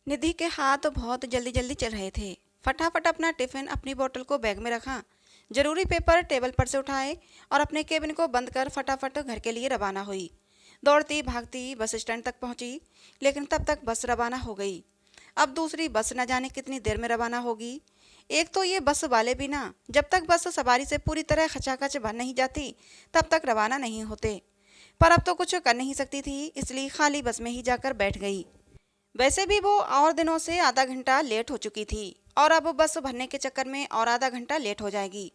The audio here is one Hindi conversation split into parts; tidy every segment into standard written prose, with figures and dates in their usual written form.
निधि के हाथ बहुत जल्दी जल्दी चल रहे थे। फटाफट अपना टिफिन अपनी बोतल को बैग में रखा, जरूरी पेपर टेबल पर से उठाए और अपने केबिन को बंद कर फटाफट घर के लिए रवाना हुई। दौड़ती भागती बस स्टैंड तक पहुंची, लेकिन तब तक बस रवाना हो गई। अब दूसरी बस न जाने कितनी देर में रवाना होगी। एक तो ये बस वाले भी ना, जब तक बस सवारी से पूरी तरह खचाखच भर नहीं जाती तब तक रवाना नहीं होते। पर अब तो कुछ कर नहीं सकती थी, इसलिए खाली बस में ही जाकर बैठ गई। वैसे भी वो और दिनों से आधा घंटा लेट हो चुकी थी और अब बस भरने के चक्कर में और आधा घंटा लेट हो जाएगी।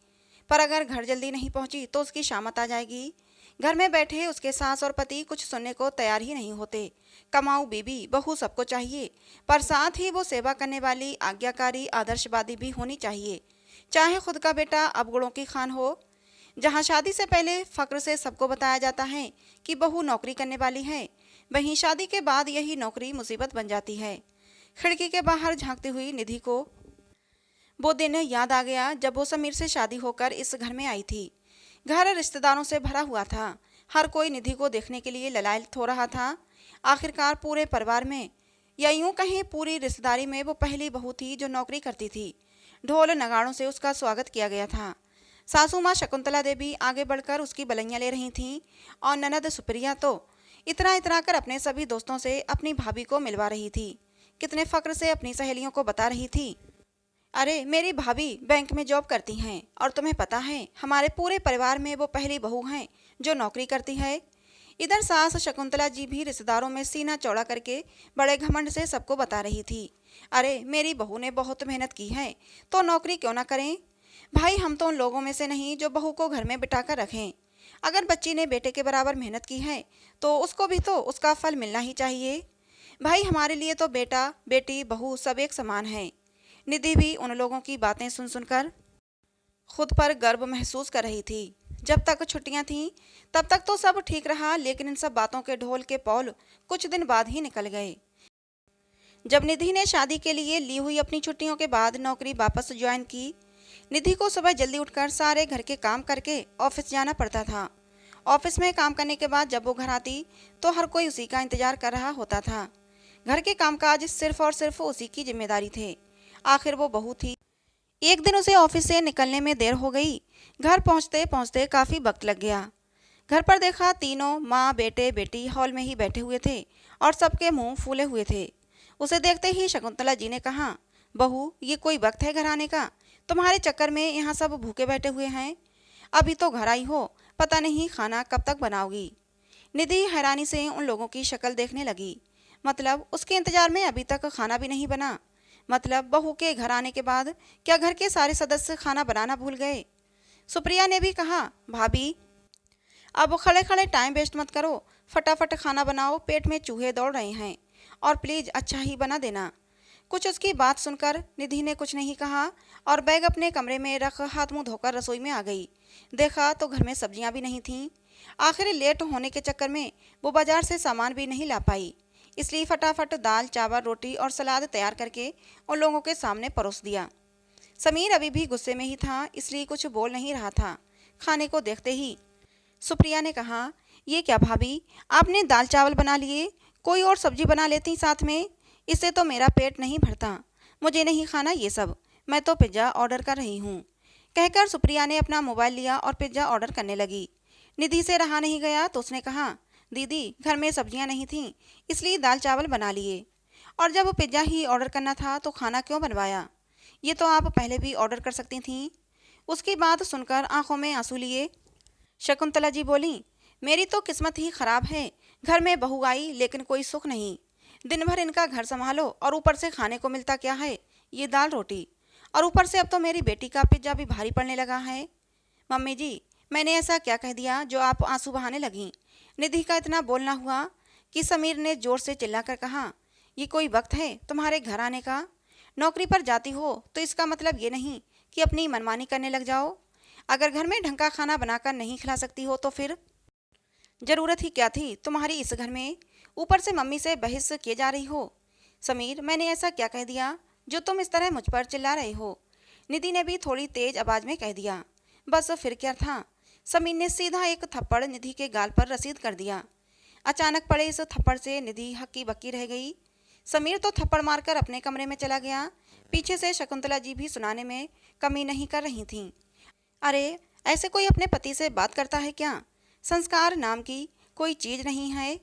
पर अगर घर जल्दी नहीं पहुंची तो उसकी शामत आ जाएगी। घर में बैठे उसके सास और पति कुछ सुनने को तैयार ही नहीं होते। कमाऊ बीबी बहू सबको चाहिए, पर साथ ही वो सेवा करने वाली आज्ञाकारी आदर्शवादी भी होनी चाहिए। चाहे खुद का बेटा अवगुणों की खान हो। जहाँ शादी से पहले फक्र से सबको बताया जाता है कि बहू नौकरी करने वाली है, वहीं शादी के बाद यही नौकरी मुसीबत बन जाती है। खिड़की के बाहर झांकती हुई निधि को वो दिन याद आ गया जब वो समीर से शादी होकर इस घर में आई थी। घर रिश्तेदारों से भरा हुआ था। हर कोई निधि को देखने के लिए ललायत हो रहा था। आखिरकार पूरे परिवार में, या यूं कहें पूरी रिश्तेदारी में, वो पहली बहू थी जो नौकरी करती थी। ढोल नगाड़ों से उसका स्वागत किया गया था। सासू माँ शकुंतला देवी आगे बढ़कर उसकी बलैयां ले रही थीं और ननद सुप्रिया तो इतना इतना कर अपने सभी दोस्तों से अपनी भाभी को मिलवा रही थी। कितने फक्र से अपनी सहेलियों को बता रही थी, अरे मेरी भाभी बैंक में जॉब करती हैं और तुम्हें पता है हमारे पूरे परिवार में वो पहली बहू हैं जो नौकरी करती है। इधर सास शकुंतला जी भी रिश्तेदारों में सीना चौड़ा करके बड़े घमंड से सबको बता रही थी, अरे मेरी बहू ने बहुत मेहनत की है तो नौकरी क्यों ना करें। भाई हम तो उन लोगों में से नहीं जो बहू को घर में बिठा कर रखें। अगर बच्ची ने बेटे के बराबर मेहनत की है तो उसको भी तो उसका फल मिलना ही चाहिए। भाई हमारे लिए तो बेटा बेटी बहू सब एक समान है। निधि भी उन लोगों की बातें सुन सुनकर खुद पर गर्व महसूस कर रही थी। जब तक छुट्टियां थीं तब तक तो सब ठीक रहा, लेकिन इन सब बातों के ढोल के पौल कुछ दिन बाद ही निकल गए। जब निधि ने शादी के लिए ली हुई अपनी छुट्टियों के बाद नौकरी वापस ज्वाइन की, निधि को सुबह जल्दी उठकर सारे घर के काम करके ऑफिस जाना पड़ता था। ऑफिस में काम करने के बाद जब वो घर आती तो हर कोई उसी का इंतजार कर रहा होता था। घर के कामकाज सिर्फ और सिर्फ उसी की जिम्मेदारी थे। आखिर वो बहू थी। एक दिन उसे ऑफिस से निकलने में देर हो गई। घर पहुंचते पहुंचते काफी वक्त लग गया। घर पर देखा तीनों माँ बेटे बेटी हॉल में ही बैठे हुए थे और सबके मुंह फूले हुए थे। उसे देखते ही शकुंतला जी ने कहा, बहू ये कोई वक्त है घर आने का? तुम्हारे चक्कर में यहाँ सब भूखे बैठे हुए हैं। अभी तो घर आई हो, पता नहीं खाना कब तक बनाओगी। निधि हैरानी से उन लोगों की शक्ल देखने लगी। मतलब उसके इंतजार में अभी तक खाना भी नहीं बना? मतलब बहू के घर आने के बाद क्या घर के सारे सदस्य खाना बनाना भूल गए? सुप्रिया ने भी कहा, भाभी अब खड़े खड़े टाइम वेस्ट मत करो, फटाफट खाना बनाओ, पेट में चूहे दौड़ रहे हैं और प्लीज अच्छा ही बना देना। कुछ उसकी बात सुनकर निधि ने कुछ नहीं कहा और बैग अपने कमरे में रख हाथ मुंह धोकर रसोई में आ गई। देखा तो घर में सब्जियां भी नहीं थीं। आखिर लेट होने के चक्कर में वो बाजार से सामान भी नहीं ला पाई, इसलिए फटाफट दाल चावल रोटी और सलाद तैयार करके उन लोगों के सामने परोस दिया। समीर अभी भी गुस्से में ही था, इसलिए कुछ बोल नहीं रहा था। खाने को देखते ही सुप्रिया ने कहा, ये क्या भाभी, आपने दाल चावल बना लिए, कोई और सब्जी बना लेती साथ में, इससे तो मेरा पेट नहीं भरता। मुझे नहीं खाना ये सब, मैं तो पिज्ज़ा ऑर्डर कर रही हूँ। कहकर सुप्रिया ने अपना मोबाइल लिया और पिज्ज़ा ऑर्डर करने लगी। निधि से रहा नहीं गया तो उसने कहा, दीदी घर में सब्जियां नहीं थीं, इसलिए दाल चावल बना लिए। और जब पिज्ज़ा ही ऑर्डर करना था तो खाना क्यों बनवाया? ये तो आप पहले भी ऑर्डर कर सकती थीं। उसकी बात सुनकर आंखों में आंसू लिए शकुंतला जी बोली, मेरी तो किस्मत ही खराब है। घर में बहू आई लेकिन कोई सुख नहीं। दिन भर इनका घर संभालो और ऊपर से खाने को मिलता क्या है, ये दाल रोटी। और ऊपर से अब तो मेरी बेटी का पिज्ज़ा भी भारी पड़ने लगा है। मम्मी जी मैंने ऐसा क्या कह दिया जो आप आंसू बहाने लगीं? निधि का इतना बोलना हुआ कि समीर ने जोर से चिल्लाकर कहा, ये कोई वक्त है तुम्हारे घर आने का? नौकरी पर जाती हो तो इसका मतलब ये नहीं कि अपनी मनमानी करने लग जाओ। अगर घर में ढंग का खाना बनाकर नहीं खिला सकती हो तो फिर जरूरत ही क्या थी तुम्हारी इस घर में? ऊपर से मम्मी से बहस किए जा रही हो। समीर मैंने ऐसा क्या कह दिया जो तुम इस तरह मुझ पर चिल्ला रहे हो? निधि ने भी थोड़ी तेज आवाज में कह दिया। बस फिर क्या था? समीर ने सीधा एक थप्पड़ निधि के गाल पर रसीद कर दिया। अचानक पड़े इस थप्पड़ से निधि हक्की बक्की रह गई। समीर तो थप्पड़ मारकर अपने कमरे में चला गया। पीछे से शकुंतला जी भी सुनाने में कमी नहीं कर रही थीं। अरे, ऐसे कोई अपने पति से बात करता है क्या? संस्कार नाम की कोई चीज नहीं है?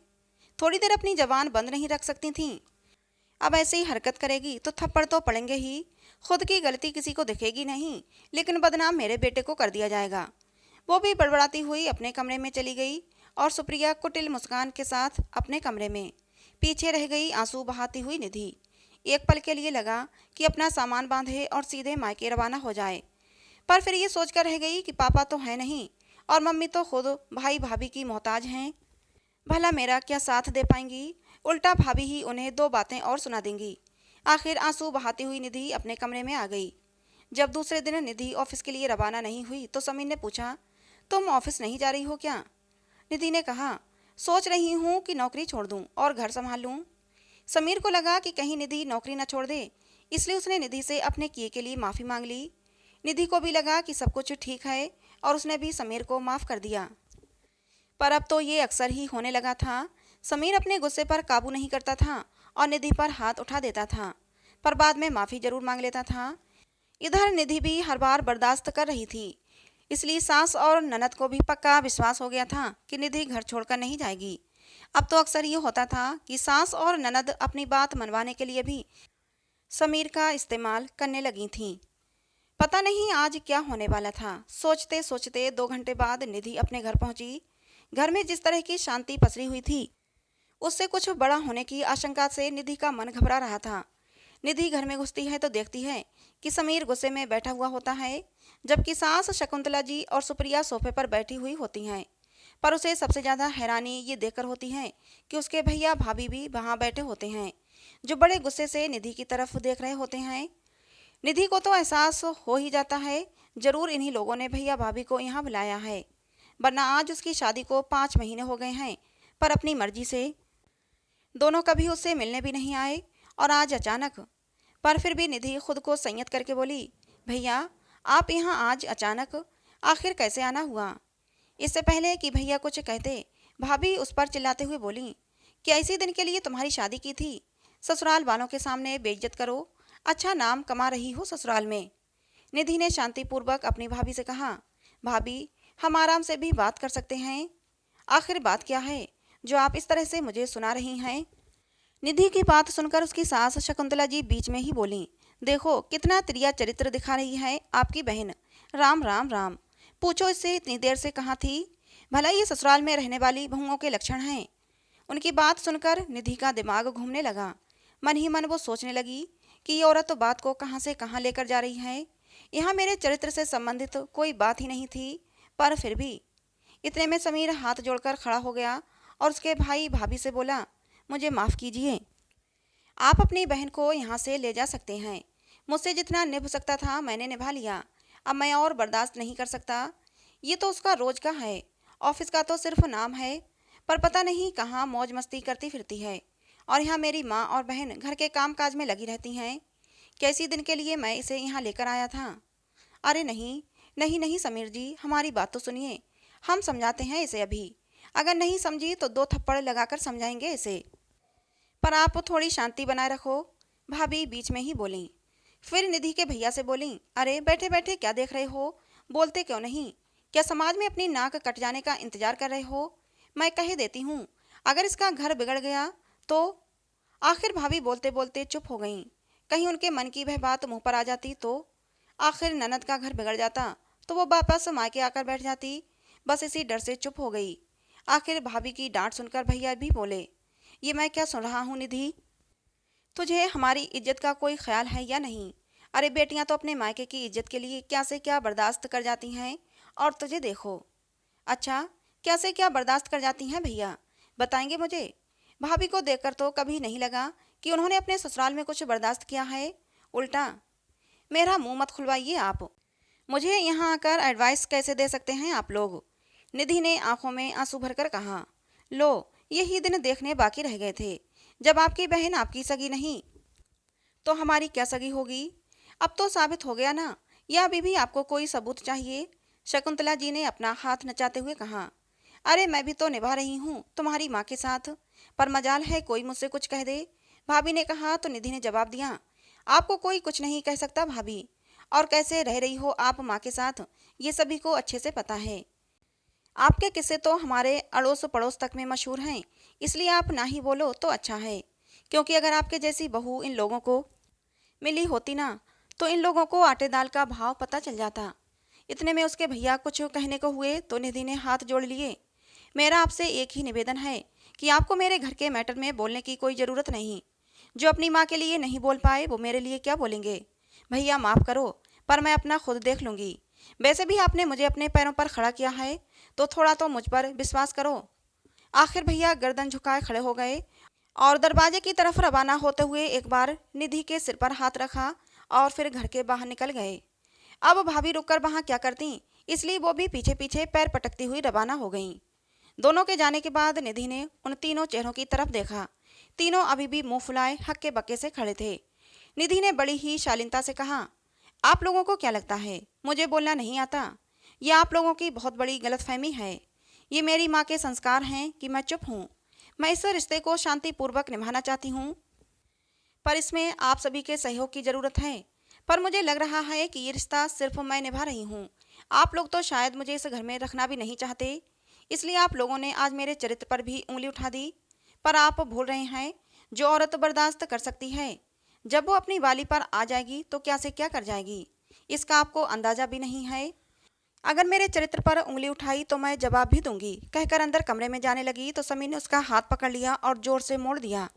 थोड़ी देर अपनी जबान बंद नहीं रख सकती थीं? अब ऐसे ही हरकत करेगी तो थप्पड़ तो पड़ेंगे ही। खुद की गलती किसी को दिखेगी नहीं, लेकिन बदनाम मेरे बेटे को कर दिया जाएगा। वो भी बड़बड़ाती हुई अपने कमरे में चली गई और सुप्रिया कुटिल मुस्कान के साथ अपने कमरे में। पीछे रह गई आंसू बहाती हुई निधि। एक पल के लिए लगा कि अपना सामान बांधे और सीधे मायके रवाना हो जाए, पर फिर ये सोचकर रह गई कि पापा तो है नहीं और मम्मी तो खुद भाई भाभी की मोहताज हैं। भला मेरा क्या साथ दे पाएंगी? उल्टा भाभी ही उन्हें दो बातें और सुना देंगी। आखिर आंसू बहाती हुई निधि अपने कमरे में आ गई। जब दूसरे दिन निधि ऑफिस के लिए रवाना नहीं हुई तो समीर ने पूछा, तुम ऑफिस नहीं जा रही हो क्या? निधि ने कहा, सोच रही हूँ कि नौकरी छोड़ दूँ और घर संभाल लूँ। समीर को लगा कि कहीं निधि नौकरी न छोड़ दे, इसलिए उसने निधि से अपने किए के लिए माफ़ी मांग ली। निधि को भी लगा कि सब कुछ ठीक है और उसने भी समीर को माफ़ कर दिया। पर अब तो ये अक्सर ही होने लगा था। समीर अपने गुस्से पर काबू नहीं करता था और निधि पर हाथ उठा देता था, पर बाद में माफ़ी जरूर मांग लेता था। इधर निधि भी हर बार बर्दाश्त कर रही थी, इसलिए सास और ननद को भी पक्का विश्वास हो गया था कि निधि घर छोड़कर नहीं जाएगी। अब तो अक्सर ये होता था कि सास और ननद अपनी बात मनवाने के लिए भी समीर का इस्तेमाल करने लगी थीं। पता नहीं आज क्या होने वाला था। सोचते सोचते 2 घंटे बाद निधि अपने घर पहुंची। घर में जिस तरह की शांति पसरी हुई थी, उससे कुछ बड़ा होने की आशंका से निधि का मन घबरा रहा था। निधि घर में घुसती है तो देखती है कि समीर गुस्से में बैठा हुआ होता है, जबकि सास शकुंतला जी और सुप्रिया सोफे पर बैठी हुई होती हैं। पर उसे सबसे ज़्यादा हैरानी ये देखकर होती है कि उसके भैया भाभी भी वहाँ बैठे होते हैं, जो बड़े गुस्से से निधि की तरफ देख रहे होते हैं। निधि को तो एहसास हो ही जाता है, जरूर इन्हीं लोगों ने भैया भाभी को यहाँ बुलाया है, वरना आज उसकी शादी को 5 महीने हो गए हैं, पर अपनी मर्जी से दोनों कभी उससे मिलने भी नहीं आए और आज अचानक। पर फिर भी निधि खुद को संयत करके बोली, भैया आप यहाँ आज अचानक आखिर कैसे आना हुआ? इससे पहले कि भैया कुछ कहते, भाभी उस पर चिल्लाते हुए बोली, क्या इसी दिन के लिए तुम्हारी शादी की थी? ससुराल वालों के सामने बेइज्जत करो, अच्छा नाम कमा रही हो ससुराल में। निधि ने शांतिपूर्वक अपनी भाभी से कहा, भाभी हम आराम से भी बात कर सकते हैं। आखिर बात क्या है जो आप इस तरह से मुझे सुना रही हैं? निधि की बात सुनकर उसकी सास शकुंतला जी बीच में ही बोली, देखो कितना त्रिया चरित्र दिखा रही है आपकी बहन। राम राम राम, पूछो इससे इतनी देर से कहाँ थी? भला ये ससुराल में रहने वाली बहुओं के लक्षण हैं। उनकी बात सुनकर निधि का दिमाग घूमने लगा। मन ही मन वो सोचने लगी कि ये औरत तो बात को कहाँ से कहाँ लेकर जा रही है। यहाँ मेरे चरित्र से संबंधित कोई बात ही नहीं थी, पर फिर भी। इतने में समीर हाथ जोड़कर खड़ा हो गया और उसके भाई भाभी से बोला, मुझे माफ़ कीजिए, आप अपनी बहन को यहाँ से ले जा सकते हैं। मुझसे जितना निभ सकता था मैंने निभा लिया, अब मैं और बर्दाश्त नहीं कर सकता। ये तो उसका रोज का है, ऑफिस का तो सिर्फ नाम है, पर पता नहीं कहाँ मौज मस्ती करती फिरती है और यहाँ मेरी माँ और बहन घर के काम काज में लगी रहती हैं। कैसी दिन के लिए मैं इसे यहाँ लेकर आया था? अरे नहीं नहीं नहीं समीर जी, हमारी बात तो सुनिए, हम समझाते हैं इसे अभी। अगर नहीं समझी तो 2 थप्पड़ लगाकर समझाएंगे इसे, पर आप थोड़ी शांति बनाए रखो, भाभी बीच में ही बोली। फिर निधि के भैया से बोली, अरे बैठे बैठे क्या देख रहे हो, बोलते क्यों नहीं? क्या समाज में अपनी नाक कट जाने का इंतजार कर रहे हो? मैं कह देती हूँ, अगर इसका घर बिगड़ गया तो। आखिर भाभी बोलते बोलते चुप हो गईं। कहीं उनके मन की वह बात मुंह पर आ जाती तो? आखिर ननद का घर बिगड़ जाता तो वो वापस मायके आकर बैठ जाती। बस इसी डर से चुप हो गई। आखिर भाभी की डांट सुनकर भैया भी बोले, ये मैं क्या सुन रहा हूँ निधि, तुझे हमारी इज्जत का कोई ख्याल है या नहीं? अरे बेटियां तो अपने मायके की इज्जत के लिए क्या से क्या बर्दाश्त कर जाती हैं, और तुझे देखो। अच्छा, क्या से क्या बर्दाश्त कर जाती हैं भैया, बताएंगे मुझे? भाभी को देखकर तो कभी नहीं लगा कि उन्होंने अपने ससुराल में कुछ बर्दाश्त किया है। उल्टा मेरा मुंह मत खुलवाइए आप, मुझे यहाँ आकर एडवाइस कैसे दे सकते हैं आप लोग? निधि ने आंखों में आंसू भरकर कहा, लो यही दिन देखने बाकी रह गए थे, जब आपकी बहन आपकी सगी नहीं तो हमारी क्या सगी होगी? अब तो साबित हो गया ना, या अभी भी आपको कोई सबूत चाहिए? शकुंतला जी ने अपना हाथ नचाते हुए कहा, अरे मैं भी तो निभा रही हूँ तुम्हारी माँ के साथ, पर मजाल है कोई मुझसे कुछ कह दे, भाभी ने कहा तो निधि ने जवाब दिया, आपको कोई कुछ नहीं कह सकता भाभी। और कैसे रह रही हो आप माँ के साथ, ये सभी को अच्छे से पता है। आपके किस्से तो हमारे अड़ोस पड़ोस तक में मशहूर हैं, इसलिए आप ना ही बोलो तो अच्छा है। क्योंकि अगर आपके जैसी बहू इन लोगों को मिली होती ना, तो इन लोगों को आटे दाल का भाव पता चल जाता। इतने में उसके भैया कुछ कहने को हुए तो निधि ने हाथ जोड़ लिए। मेरा आपसे एक ही निवेदन है कि आपको मेरे घर के मैटर में बोलने की कोई ज़रूरत नहीं। जो अपनी माँ के लिए नहीं बोल पाए वो मेरे लिए क्या बोलेंगे। भैया माफ़ करो, पर मैं अपना खुद देख लूँगी। वैसे भी आपने मुझे अपने पैरों पर खड़ा किया है, तो थोड़ा तो मुझ पर विश्वास करो। आखिर भैया गर्दन झुकाए खड़े हो गए और दरवाजे की तरफ रवाना होते हुए एक बार निधि के सिर पर हाथ रखा और फिर घर के बाहर निकल गए। अब भाभी रुककर वहां क्या करती, इसलिए वो भी पीछे पीछे पैर पटकती हुई रवाना हो गईं। दोनों के जाने के बाद निधि ने उन तीनों चेहरों की तरफ देखा। तीनों अभी भी मुंह फुलाए हक्के बक्के से खड़े थे। निधि ने बड़ी ही शालीनता से कहा, आप लोगों को क्या लगता है मुझे बोलना नहीं आता? ये आप लोगों की बहुत बड़ी गलतफहमी है। ये मेरी माँ के संस्कार हैं कि मैं चुप हूँ। मैं इस रिश्ते को शांतिपूर्वक निभाना चाहती हूँ, पर इसमें आप सभी के सहयोग की ज़रूरत है। पर मुझे लग रहा है कि ये रिश्ता सिर्फ मैं निभा रही हूँ। आप लोग तो शायद मुझे इस घर में रखना भी नहीं चाहते, इसलिए आप लोगों ने आज मेरे चरित्र पर भी उंगली उठा दी। पर आप भूल रहे हैं, जो औरत बर्दाश्त कर सकती है, जब वो अपनी वाली पर आ जाएगी तो क्या से क्या कर जाएगी, इसका आपको अंदाजा भी नहीं है। अगर मेरे चरित्र पर उंगली उठाई तो मैं जवाब भी दूंगी, कहकर अंदर कमरे में जाने लगी तो समीर ने उसका हाथ पकड़ लिया और जोर से मोड़ दिया,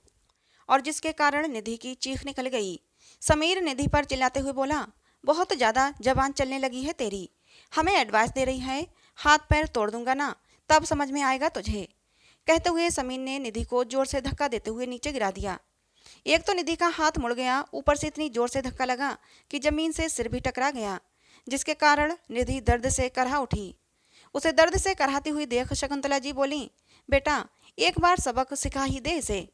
और जिसके कारण निधि की चीख निकल गई। समीर निधि पर चिल्लाते हुए बोला, बहुत ज़्यादा जबान चलने लगी है तेरी। हमें एडवाइस दे रही है, हाथ पैर तोड़ दूंगा ना, तब समझ में आएगा तुझे। कहते हुए समीर ने निधि को जोर से धक्का देते हुए नीचे गिरा दिया। एक तो निधि का हाथ मुड़ गया, ऊपर से इतनी जोर से धक्का लगा कि जमीन से सिर भी टकरा गया, जिसके कारण निधि दर्द से करहा उठी। उसे दर्द से कराहती हुई देख शकुंतला जी बोली, बेटा एक बार सबक सिखा ही दे इसे।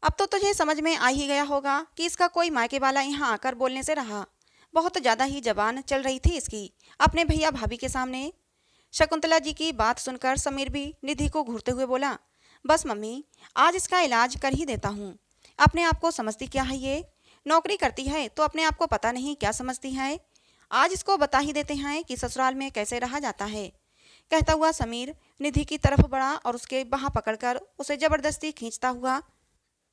अब तो तुझे समझ में आ ही गया होगा कि इसका कोई मायके वाला यहाँ आकर बोलने से रहा। बहुत ज़्यादा ही जबान चल रही थी इसकी अपने भैया भाभी के सामने। शकुंतला जी की बात सुनकर समीर भी निधि को घूरते हुए बोला, बस मम्मी, आज इसका इलाज कर ही देता हूँ। अपने आप को समझती क्या है ये? नौकरी करती है तो अपने आप को पता नहीं क्या समझती है। आज इसको बता ही देते हैं कि ससुराल में कैसे रहा जाता है। कहता हुआ समीर निधि की तरफ बढ़ा और उसके बाँह पकड़कर उसे जबरदस्ती खींचता हुआ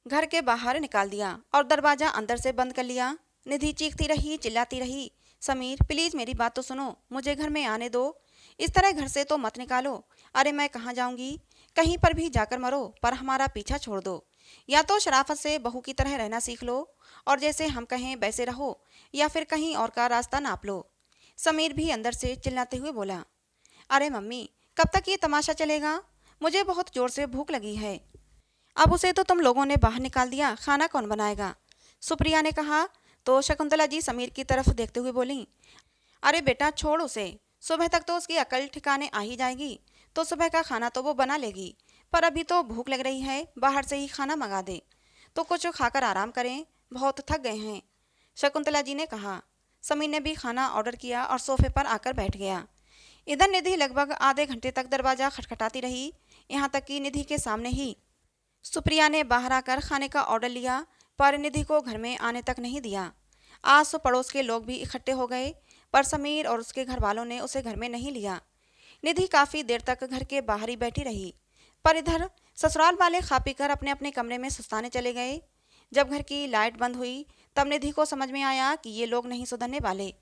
घर के बाहर निकाल दिया और दरवाजा अंदर से बंद कर लिया। निधि चीखती रही, चिल्लाती रही, समीर प्लीज मेरी बात तो सुनो, मुझे घर में आने दो, इस तरह घर से तो मत निकालो। अरे मैं कहाँ जाऊंगी, कहीं पर भी जाकर मरो, पर हमारा पीछा छोड़ दो। या तो शराफत से बहू की तरह रहना सीख लो और जैसे हम कहें वैसे रहो, या फिर कहीं और का रास्ता नाप लो। समीर भी अंदर से चिल्लाते हुए बोला, अरे मम्मी कब तक ये तमाशा चलेगा? मुझे बहुत जोर से भूख लगी है। अब उसे तो तुम लोगों ने बाहर निकाल दिया, खाना कौन बनाएगा? सुप्रिया ने कहा। तो शकुंतला जी समीर की तरफ देखते हुए बोली, अरे बेटा छोड़ उसे, सुबह तक तो उसकी अकल ठिकाने आ ही जाएगी, तो सुबह का खाना तो वो बना लेगी। पर अभी तो भूख लग रही है, बाहर से ही खाना मंगा दे, तो कुछ खाकर आराम करें, बहुत थक गए हैं। शकुंतला जी ने कहा। समीर ने भी खाना ऑर्डर किया और सोफे पर आकर बैठ गया। इधर निधि लगभग आधे घंटे तक दरवाजा खटखटाती रही, यहाँ तक कि निधि के सामने ही सुप्रिया ने बाहर आकर खाने का ऑर्डर लिया, पर निधि को घर में आने तक नहीं दिया। आस पड़ोस के लोग भी इकट्ठे हो गए, पर समीर और उसके घर वालों ने उसे घर में नहीं लिया। निधि काफ़ी देर तक घर के बाहर ही बैठी रही, पर इधर ससुराल वाले खा पी कर अपने अपने कमरे में सुस्ताने चले गए। जब घर की लाइट बंद हुई तब निधि को समझ में आया कि ये लोग नहीं सुधरने वाले।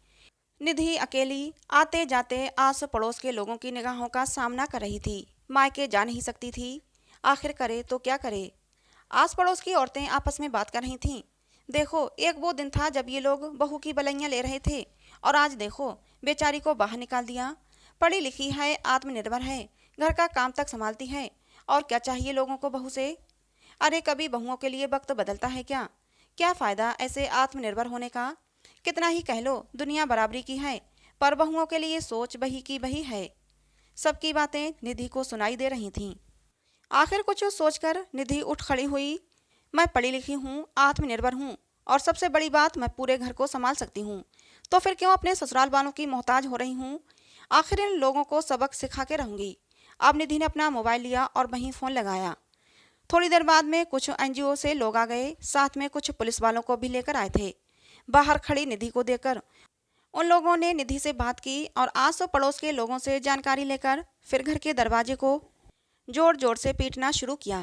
निधि अकेली आते जाते आस पड़ोस के लोगों की निगाहों का सामना कर रही थी। मायके जा नहीं सकती थी, आखिर करे तो क्या करे। आस पड़ोस की औरतें आपस में बात कर रही थीं। देखो एक वो दिन था जब ये लोग बहू की बलैयाँ ले रहे थे, और आज देखो बेचारी को बाहर निकाल दिया। पढ़ी लिखी है, आत्मनिर्भर है, घर का काम तक संभालती है, और क्या चाहिए लोगों को बहू से? अरे कभी बहुओं के लिए वक्त बदलता है क्या? क्या फ़ायदा ऐसे आत्मनिर्भर होने का? कितना ही कह लो दुनिया बराबरी की है, पर बहुओं के लिए सोच वही की वही है। सबकी बातें निधि को सुनाई दे रही थीं। आखिर कुछ सोचकर निधि उठ खड़ी हुई। मैं पढ़ी लिखी हूँ, आत्मनिर्भर हूँ, और सबसे बड़ी बात मैं पूरे घर को संभाल सकती हूँ, तो फिर क्यों अपने ससुराल वालों की मोहताज हो रही हूँ? आखिर इन लोगों को सबक सिखा के रहूँगी। अब निधि ने अपना मोबाइल लिया और वहीं फ़ोन लगाया। थोड़ी देर बाद में कुछ एनजीओ से लोग आ गए, साथ में कुछ पुलिस वालों को भी लेकर आए थे। बाहर खड़ी निधि को देखकर उन लोगों ने निधि से बात की और आस पड़ोस के लोगों से जानकारी लेकर फिर घर के दरवाजे को जोर जोर से पीटना शुरू किया।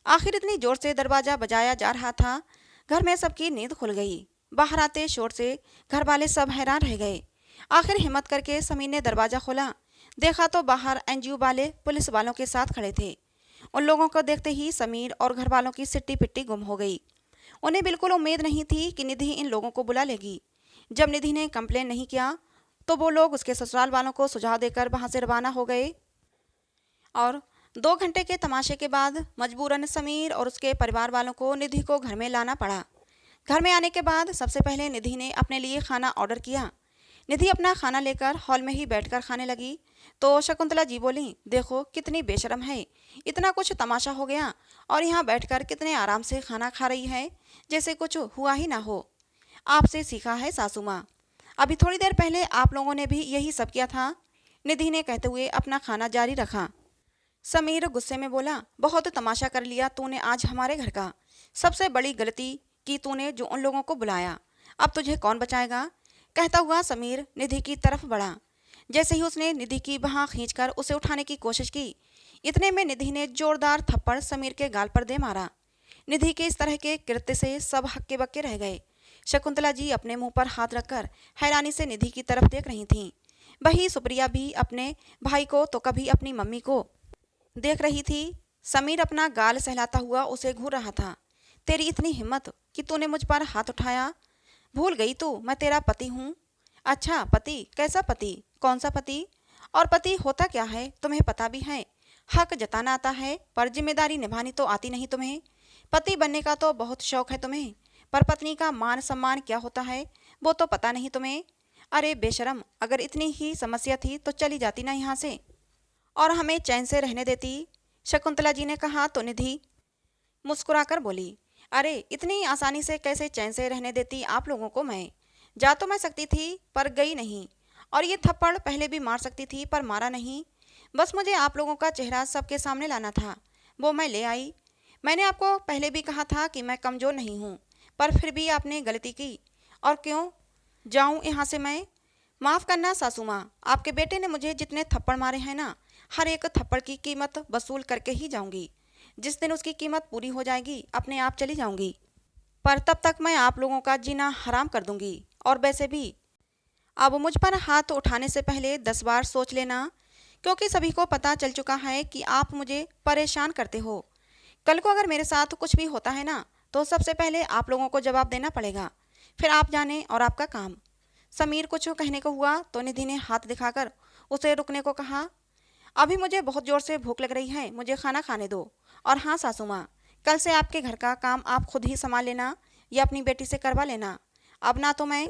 आखिर इतनी जोर से दरवाजा बजाया जा रहा था, घर में सबकी नींद खुल गई। बाहर आते शोर से घर वाले सब हैरान रह गए। आखिर हिम्मत करके समीर ने दरवाजा खोला, देखा तो बाहर एनजीओ वाले पुलिस वालों के साथ खड़े थे। उन लोगों को देखते ही समीर और घर वालों की सिट्टी पिट्टी गुम हो गई। उन्हें बिल्कुल उम्मीद नहीं थी कि निधि इन लोगों को बुला लेगी। जब निधि ने कंप्लेन नहीं किया तो वो लोग उसके ससुराल वालों को सुझाव देकर वहां से रवाना हो गए और 2 घंटे के तमाशे के बाद मजबूरन समीर और उसके परिवार वालों को निधि को घर में लाना पड़ा। घर में आने के बाद सबसे पहले निधि ने अपने लिए खाना ऑर्डर किया। निधि अपना खाना लेकर हॉल में ही बैठकर खाने लगी तो शकुंतला जी बोली, देखो कितनी बेशरम है, इतना कुछ तमाशा हो गया और यहाँ बैठकर कितने आराम से खाना खा रही है, जैसे कुछ हुआ ही ना हो। आपसे सीखा है सासू माँ, अभी थोड़ी देर पहले आप लोगों ने भी यही सब किया था। निधि ने कहते हुए अपना खाना जारी रखा। समीर गुस्से में बोला, बहुत तमाशा कर लिया तूने आज हमारे घर का। सबसे बड़ी गलती की तूने जो उन लोगों को बुलाया, अब तुझे कौन बचाएगा। कहता हुआ समीर निधि की तरफ बढ़ा। जैसे ही उसने निधि की बाह खींचकर उसे उठाने की कोशिश की, इतने में निधि ने जोरदार थप्पड़ समीर के गाल पर दे मारा। निधि के इस तरह के कृत्य से सब हक्के बक्के रह गए। शकुंतला जी अपने मुंह पर हाथ रखकर हैरानी से निधि की तरफ देख रही थीं। वही सुप्रिया भी अपने भाई को तो कभी अपनी मम्मी को देख रही थी। समीर अपना गाल सहलाता हुआ उसे घूर रहा था। तेरी इतनी हिम्मत कि तूने मुझ पर हाथ उठाया, भूल गई तू मैं तेरा पति हूँ। अच्छा पति, कैसा पति, कौन सा पति, और पति होता क्या है तुम्हें पता भी है। हक जताना आता है पर जिम्मेदारी निभानी तो आती नहीं तुम्हें। पति बनने का तो बहुत शौक है तुम्हें, पर पत्नी का मान सम्मान क्या होता है वो तो पता नहीं तुम्हें। अरे बेशरम, अगर इतनी ही समस्या थी तो चली जाती ना यहाँ से और हमें चैन से रहने देती। शकुंतला जी ने कहा तो निधि मुस्कुराकर बोली, अरे इतनी आसानी से कैसे चैन से रहने देती आप लोगों को मैं। जा तो मैं सकती थी पर गई नहीं, और ये थप्पड़ पहले भी मार सकती थी पर मारा नहीं। बस मुझे आप लोगों का चेहरा सबके सामने लाना था, वो मैं ले आई। मैंने आपको पहले भी कहा था कि मैं कमज़ोर नहीं हूँ, पर फिर भी आपने गलती की। और क्यों जाऊँ यहाँ से मैं। माफ़ करना सासू माँ, आपके बेटे ने मुझे जितने थप्पड़ मारे हैं ना, हर एक थप्पड़ की कीमत वसूल करके ही जाऊँगी। जिस दिन उसकी कीमत पूरी हो जाएगी अपने आप चली जाऊँगी, पर तब तक मैं आप लोगों का जीना हराम कर दूँगी। और वैसे भी अब मुझ पर हाथ उठाने से पहले 10 बार सोच लेना, क्योंकि सभी को पता चल चुका है कि आप मुझे परेशान करते हो। कल को अगर मेरे साथ कुछ भी होता है ना, तो सबसे पहले आप लोगों को जवाब देना पड़ेगा, फिर आप जाने और आपका काम। समीर कुछ कहने को हुआ तो निधि ने हाथ दिखाकर उसे रुकने को कहा। अभी मुझे बहुत ज़ोर से भूख लग रही है, मुझे खाना खाने दो। और हाँ सासू माँ, कल से आपके घर का काम आप खुद ही संभाल लेना या अपनी बेटी से करवा लेना। अब ना तो मैं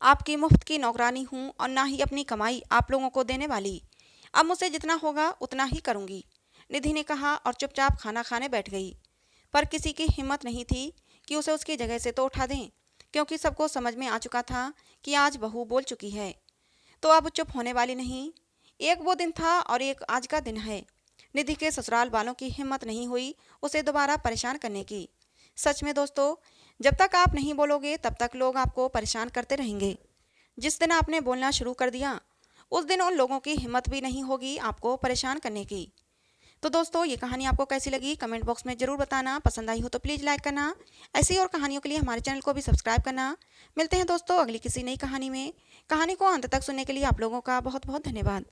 आपकी मुफ्त की नौकरानी हूँ और ना ही अपनी कमाई आप लोगों को देने वाली। अब मुझसे जितना होगा उतना ही करूँगी, निधि ने कहा और चुपचाप खाना खाने बैठ गई। पर किसी की हिम्मत नहीं थी कि उसे उसकी जगह से तो उठा दें, क्योंकि सबको समझ में आ चुका था कि आज बहू बोल चुकी है तो अब चुप होने वाली नहीं। एक वो दिन था और एक आज का दिन है। निधि के ससुराल वालों की हिम्मत नहीं हुई उसे दोबारा परेशान करने की। सच में दोस्तों, जब तक आप नहीं बोलोगे तब तक लोग आपको परेशान करते रहेंगे। जिस दिन आपने बोलना शुरू कर दिया उस दिन उन लोगों की हिम्मत भी नहीं होगी आपको परेशान करने की। तो दोस्तों, ये कहानी आपको कैसी लगी कमेंट बॉक्स में ज़रूर बताना। पसंद आई हो तो प्लीज़ लाइक करना। ऐसी और कहानियों के लिए हमारे चैनल को भी सब्सक्राइब करना। मिलते हैं दोस्तों अगली किसी नई कहानी में। कहानी को अंत तक सुनने के लिए आप लोगों का बहुत बहुत धन्यवाद।